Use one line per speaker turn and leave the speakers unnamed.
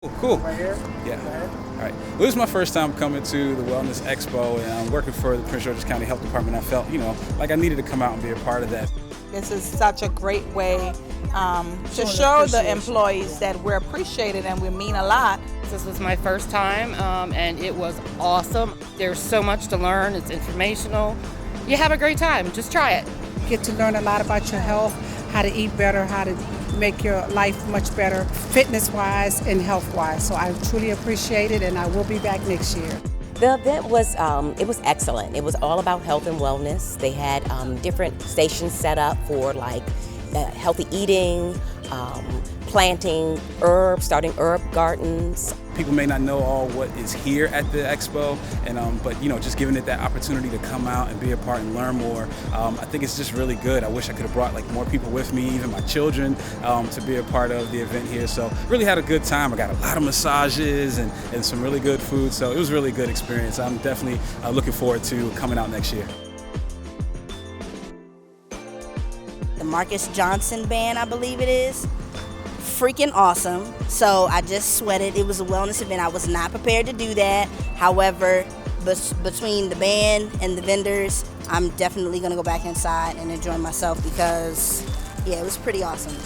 Oh, cool.
Right here.
Yeah.
Go ahead.
All right. Well, this is my first time coming to the Wellness Expo, and I'm working for the Prince George's County Health Department. I felt, like I needed to come out and be a part of that.
This is such a great way to
Showing
show the
appreciation.
employees that we're appreciated and we mean a lot.
This was my first time, and it was awesome. There's so much to learn. It's informational. You have a great time. Just try it.
Get to learn a lot about your health, how to eat better, how to make your life much better, fitness-wise and health-wise. So I truly appreciate it, and I will be back next year.
The event was it was excellent. It was all about health and wellness. They had different stations set up for like healthy eating, planting herbs, starting herb gardens.
People may not know all what is here at the expo, but just giving it that opportunity to come out and be a part and learn more, I think it's just really good. I wish I could have brought more people with me, even my children, to be a part of the event here. So really had a good time. I got a lot of massages and some really good food, so it was a really good experience. I'm definitely looking forward to coming out next year.
The Marcus Johnson band, I believe it is. Freaking awesome. So I just sweated. It was a wellness event. I was not prepared to do that. However, between the band and the vendors, I'm definitely going to go back inside and enjoy myself because, yeah, it was pretty awesome.